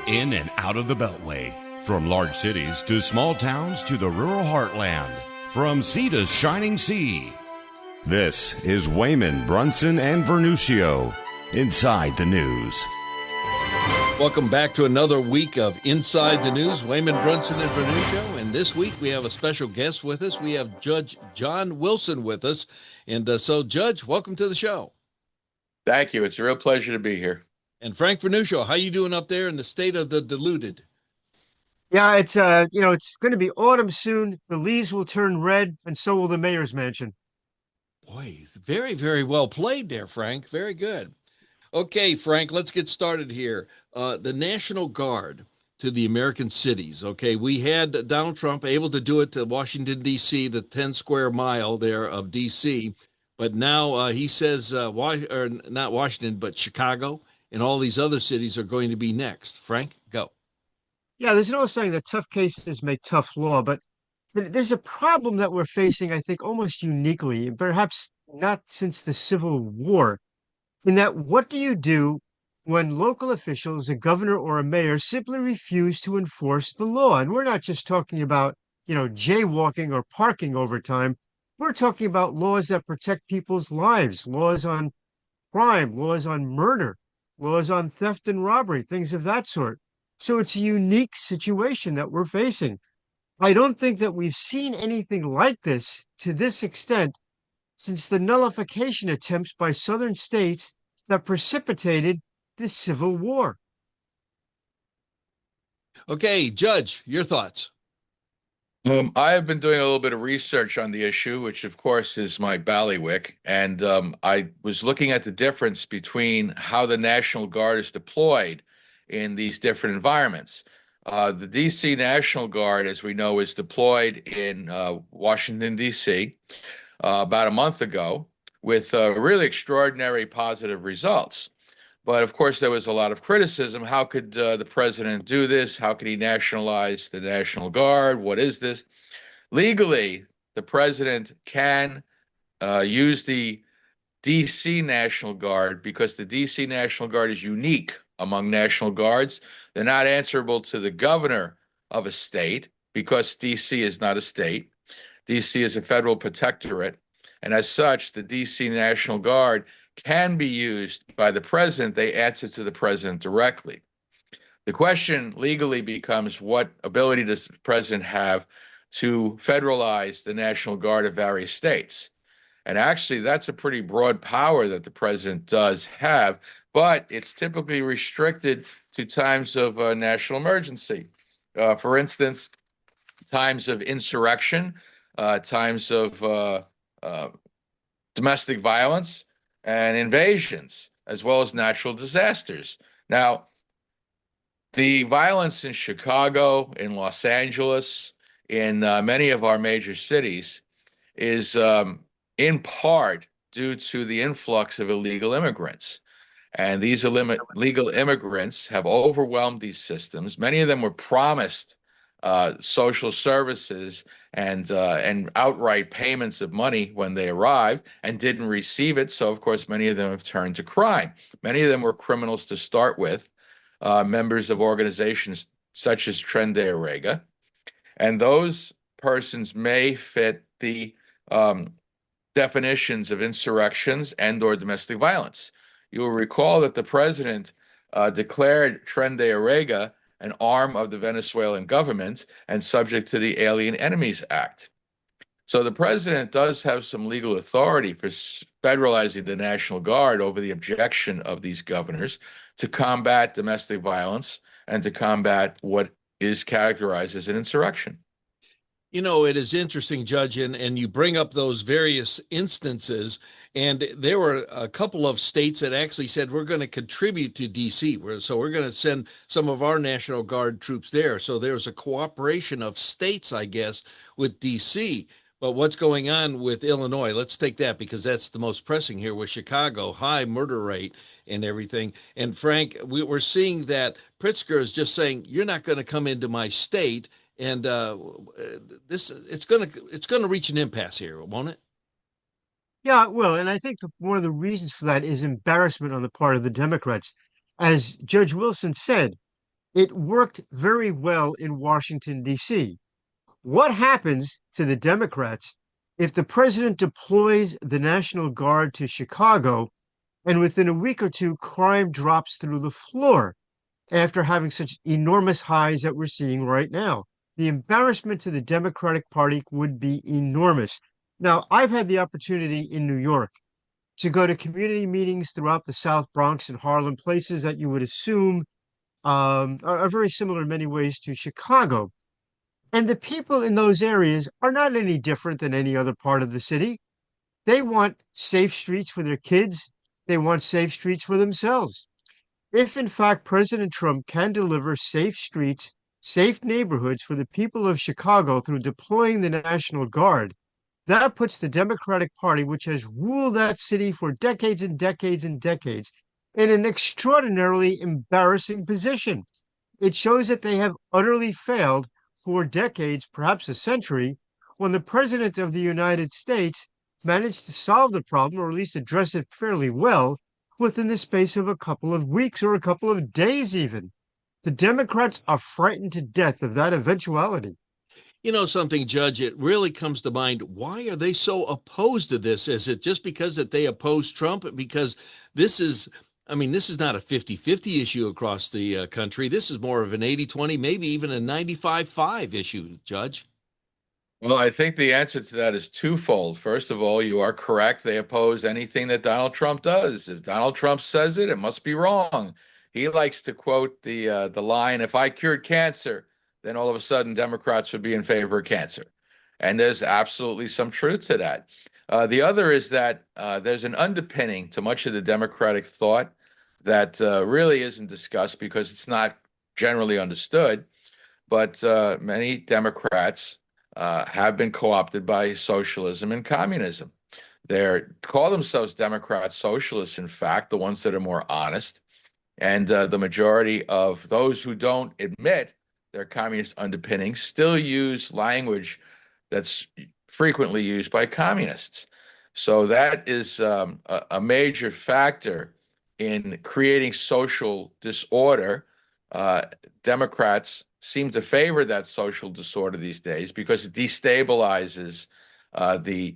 In and out of the Beltway. From large cities to small towns to the rural heartland. From sea to shining sea. This is Wehman, Brunson, and Vernuccio. Inside the News. Welcome back to another week of Inside the News. Wehman, Brunson, and Vernuccio. And this week we have a special guest with us. We have Judge John Wilson with us. And so, Judge, welcome to the show. Thank you. It's a real pleasure to be here. And Frank Vernuccio, how you doing up there in the state of the deluded? Yeah, it's going to be autumn soon. The leaves will turn red, and so will the mayor's mansion. Boy, very, very well played there, Frank. Very good. Okay, Frank, let's get started here. The National Guard to the American cities. Okay, we had Donald Trump able to do it to Washington, D.C., the 10 square mile there of D.C., but now he says, not Washington, but Chicago and all these other cities are going to be next. Frank, go. Yeah, there's an old saying that tough cases make tough law, but there's a problem that we're facing, I think, almost uniquely, and perhaps not since the Civil War, in that what do you do when local officials, a governor or a mayor, simply refuse to enforce the law? And we're not just talking about, jaywalking or parking overtime. We're talking about laws that protect people's lives, laws on crime, laws on murder, laws on theft and robbery, things of that sort. So it's a unique situation that we're facing. I don't think that we've seen anything like this to this extent since the nullification attempts by southern states that precipitated the Civil War. Okay, Judge, your thoughts. I have been doing a little bit of research on the issue, which of course is my ballywick, and I was looking at the difference between how the National Guard is deployed in these different environments. The D.C. National Guard, as we know, is deployed in Washington, D.C. About a month ago with really extraordinary positive results. But of course, there was a lot of criticism. How could the president do this? How could he nationalize the National Guard? What is this? Legally, the president can use the D.C. National Guard because the D.C. National Guard is unique among National Guards. They're not answerable to the governor of a state because D.C. is not a state. D.C. is a federal protectorate. And as such, the D.C. National Guard can be used by the president. They answer to the president directly. The question legally becomes, what ability does the president have to federalize the National Guard of various states? And actually, that's a pretty broad power that the president does have, but it's typically restricted to times of national emergency. For instance, times of insurrection, times of domestic violence and invasions, as well as natural disasters. Now, the violence in Chicago, in Los Angeles, in many of our major cities is in part due to the influx of illegal immigrants. And these illegal immigrants have overwhelmed these systems. Many of them were promised social services and outright payments of money when they arrived and didn't receive it. So, of course, many of them have turned to crime. Many of them were criminals to start with, members of organizations such as Tren de Arrega. And those persons may fit the definitions of insurrections and or domestic violence. You will recall that the president declared Tren de Arrega an arm of the Venezuelan government and subject to the Alien Enemies Act. So the president does have some legal authority for federalizing the National Guard over the objection of these governors to combat domestic violence and to combat what is characterized as an insurrection. You know, it is interesting, Judge, and you bring up those various instances, and there were a couple of states that actually said, we're going to contribute to D.C., so we're going to send some of our National Guard troops there. So there's a cooperation of states, I guess, with D.C., but what's going on with Illinois? Let's take that because that's the most pressing here with Chicago, high murder rate and everything. And Frank, we're seeing that Pritzker is just saying, you're not going to come into my state. And it's going to reach an impasse here, won't it? Yeah, well, and I think one of the reasons for that is embarrassment on the part of the Democrats. As Judge Wilson said, It worked very well in Washington, D.C. What happens to the Democrats if the president deploys the National Guard to Chicago and within a week or two, crime drops through the floor after having such enormous highs that we're seeing right now? The embarrassment to the Democratic Party would be enormous. Now, I've had the opportunity in New York to go to community meetings throughout the South Bronx and Harlem, places that you would assume are very similar in many ways to Chicago. And the people in those areas are not any different than any other part of the city. They want safe streets for their kids. They want safe streets for themselves. If, in fact, President Trump can deliver safe streets, safe neighborhoods for the people of Chicago through deploying the National Guard, that puts the Democratic Party, which has ruled that city for decades and decades and decades, in an extraordinarily embarrassing position. It shows that they have utterly failed for decades, perhaps a century, when the President of the United States managed to solve the problem, or at least address it fairly well, within the space of a couple of weeks or a couple of days, even. The Democrats are frightened to death of that eventuality. You know something, Judge, it really comes to mind. Why are they so opposed to this? Is it just because that they oppose Trump? Because this is, I mean, this is not a 50-50 issue across the country. This is more of an 80-20, maybe even a 95-5 issue, Judge. Well, I think the answer to that is twofold. First of all, you are correct. They oppose anything that Donald Trump does. If Donald Trump says it, it must be wrong. He likes to quote the line, "If I cured cancer, then all of a sudden Democrats would be in favor of cancer." And there's absolutely some truth to that. The other is that there's an underpinning to much of the Democratic thought that really isn't discussed because it's not generally understood. But many Democrats have been co-opted by socialism and communism. They call themselves Democrats, socialists, in fact, the ones that are more honest. And the majority of those who don't admit their communist underpinnings still use language that's frequently used by communists. So that is a major factor in creating social disorder. Democrats seem to favor that social disorder these days because it destabilizes the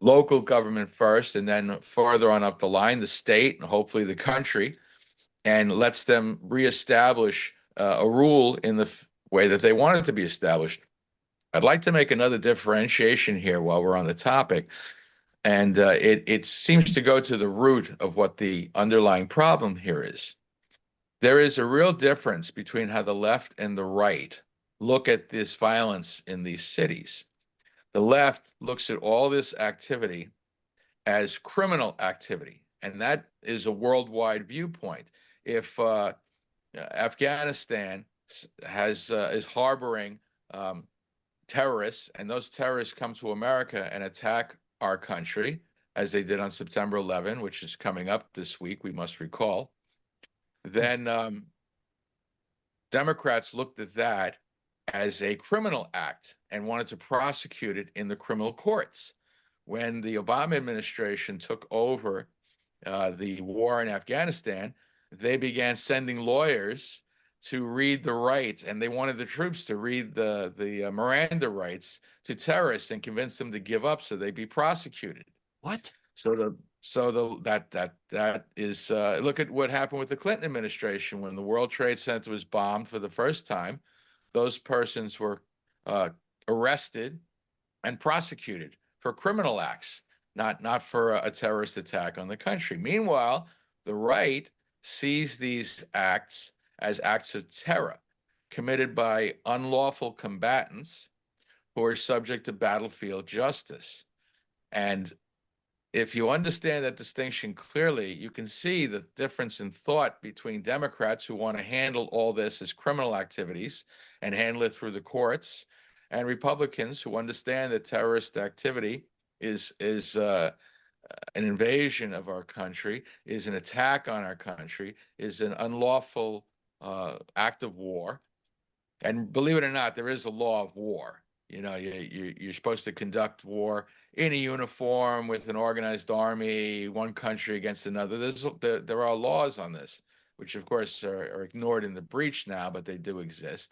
local government first, and then farther on up the line, the state and hopefully the country, and lets them reestablish a rule in the way that they want it to be established. I'd like to make another differentiation here while we're on the topic, and it seems to go to the root of what the underlying problem here is. There is a real difference between how the left and the right look at this violence in these cities. The left looks at all this activity as criminal activity, and that is a worldwide viewpoint. If Afghanistan is harboring terrorists, and those terrorists come to America and attack our country, as they did on September 11, which is coming up this week, we must recall, then Democrats looked at that as a criminal act and wanted to prosecute it in the criminal courts. When the Obama administration took over the war in Afghanistan, they began sending lawyers to read the rights, and they wanted the troops to read the Miranda rights to terrorists and convince them to give up so they'd be prosecuted. What? That is look at what happened with the Clinton administration when the World Trade Center was bombed for the first time. Those persons were arrested and prosecuted for criminal acts, not for a terrorist attack on the country. Meanwhile, the right sees these acts as acts of terror committed by unlawful combatants who are subject to battlefield justice. And if you understand that distinction clearly, you can see the difference in thought between Democrats who want to handle all this as criminal activities and handle it through the courts, and Republicans who understand that terrorist activity is an invasion of our country, is an attack on our country, is an unlawful act of war. And believe it or not, there is a law of war. You know, you're supposed to conduct war in a uniform with an organized army, one country against another. There are laws on this, which of course are ignored in the breach now, but they do exist.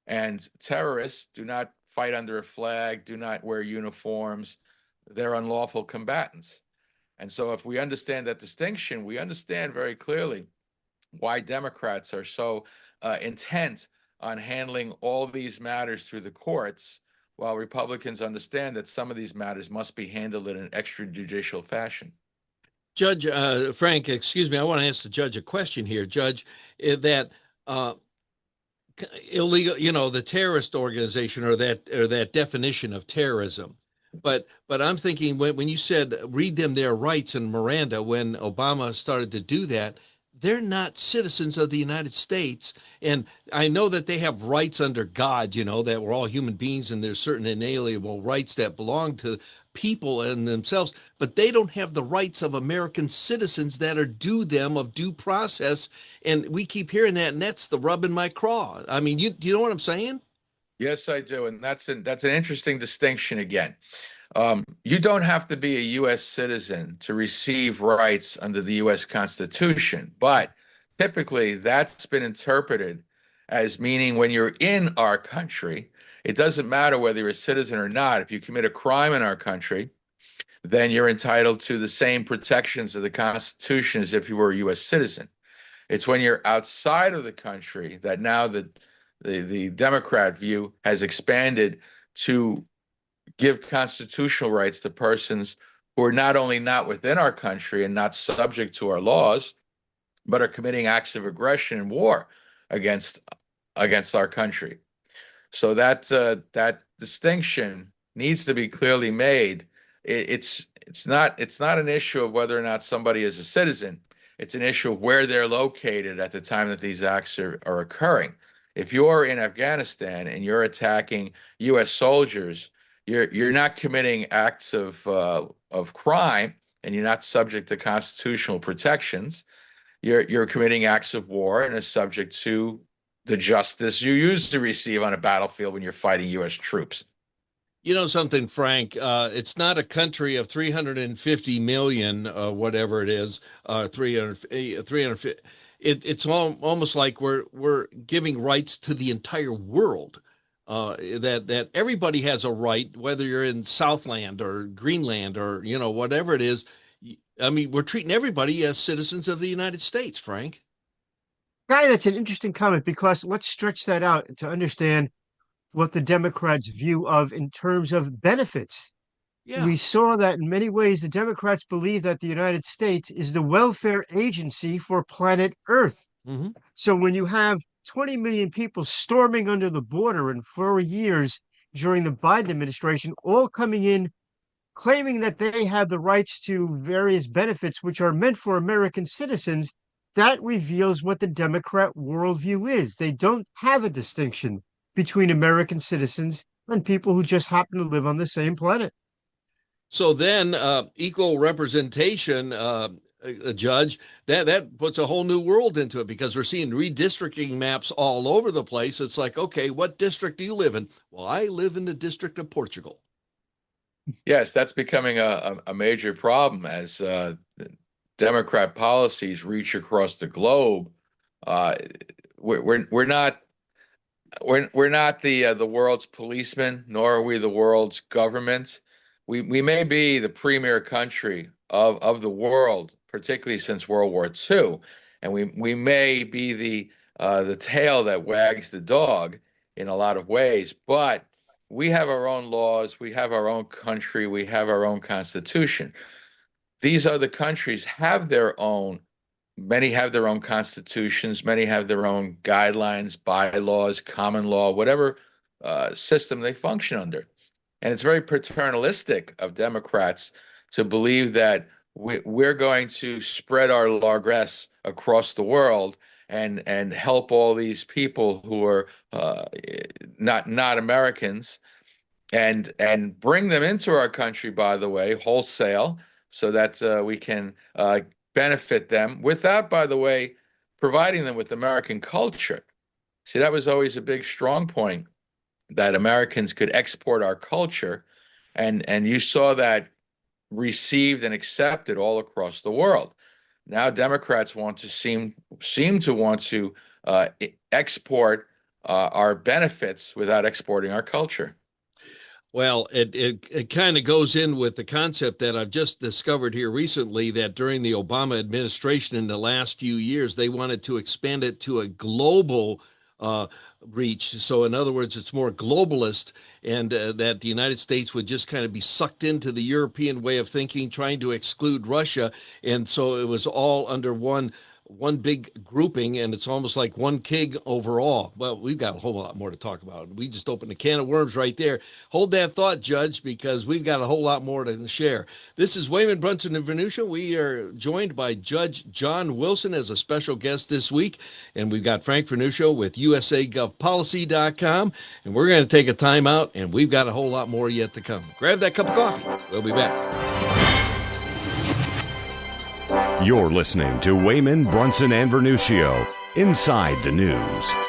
And terrorists do not fight under a flag, do not wear uniforms. They're unlawful combatants. And so if we understand that distinction, we understand very clearly why Democrats are so intent on handling all these matters through the courts, while Republicans understand that some of these matters must be handled in an extrajudicial fashion. Judge Frank, excuse me, I want to ask the judge a question here, Judge, that uh, illegal, the terrorist organization or that definition of terrorism. But I'm thinking when you said read them their rights in Miranda, when Obama started to do that, they're not citizens of the United States. And I know that they have rights under God, that we're all human beings and there's certain inalienable rights that belong to people and themselves, but they don't have the rights of American citizens that are due them of due process. And we keep hearing that, and that's the rub in my craw. I mean, do you know what I'm saying? Yes, I do, and that's an interesting distinction again. You don't have to be a U.S. citizen to receive rights under the U.S. Constitution, but typically that's been interpreted as meaning when you're in our country, it doesn't matter whether you're a citizen or not. If you commit a crime in our country, then you're entitled to the same protections of the Constitution as if you were a U.S. citizen. It's when you're outside of the country that now the Democrat view has expanded to give constitutional rights to persons who are not only not within our country and not subject to our laws, but are committing acts of aggression and war against our country. So that distinction needs to be clearly made. It's not an issue of whether or not somebody is a citizen. It's an issue of where they're located at the time that these acts are occurring. If you're in Afghanistan and you're attacking U.S. soldiers, you're not committing acts of crime, and you're not subject to constitutional protections. You're committing acts of war and are subject to the justice you usually receive on a battlefield when you're fighting U.S. troops. You know something, Frank? It's not a country of 350 million, whatever it is, 350. It's almost like we're giving rights to the entire world. That everybody has a right, whether you're in Southland or Greenland or whatever it is. I mean, we're treating everybody as citizens of the United States, Frank. Guy, that's an interesting comment because let's stretch that out to understand what the Democrats' view of in terms of benefits. Yeah. We saw that in many ways, the Democrats believe that the United States is the welfare agency for planet Earth. Hmm. So when you have 20 million people storming under the border in 4 years during the Biden administration, all coming in claiming that they have the rights to various benefits which are meant for American citizens, that reveals what the Democrat worldview is. They don't have a distinction between American citizens and people who just happen to live on the same planet. So then, equal representation, a judge, that puts a whole new world into it because we're seeing redistricting maps all over the place. It's like, okay, what district do you live in? Well, I live in the District of Portugal. Yes, that's becoming a major problem as Democrat policies reach across the globe. Uh, we're not the world's policemen, nor are we the world's government. We may be the premier country of the world, particularly since World War II, and we may be the tail that wags the dog in a lot of ways, but we have our own laws, we have our own country, we have our own constitution. These other countries have their own. Many have their own constitutions. Many have their own guidelines, bylaws, common law, whatever system they function under. And it's very paternalistic of Democrats to believe that we're going to spread our largesse across the world and help all these people who are not Americans and bring them into our country, by the way, wholesale, so that we can benefit them without, by the way, providing them with American culture. See, that was always a big strong point, that Americans could export our culture, and you saw that received and accepted all across the world. now Democrats want to seem to want to export our benefits without exporting our culture. Well, it kind of goes in with the concept that I've just discovered here recently, that during the Obama administration in the last few years, they wanted to expand it to a global reach. So in other words, it's more globalist, and that the United States would just kind of be sucked into the European way of thinking, trying to exclude Russia. And so it was all under one big grouping, and it's almost like one king overall. Well, we've got a whole lot more to talk about. We just opened a can of worms right there. Hold that thought, Judge, because we've got a whole lot more to share. This is Wehman, Brunson, and Vernuccio. We are joined by Judge John Wilson as a special guest this week, and we've got Frank Vernuccio with USAGovPolicy.com, and we're going to take a time out, and we've got a whole lot more yet to come. Grab that cup of coffee. We'll be back. You're listening to Wehman, Brunson, and Vernuccio, Inside the News.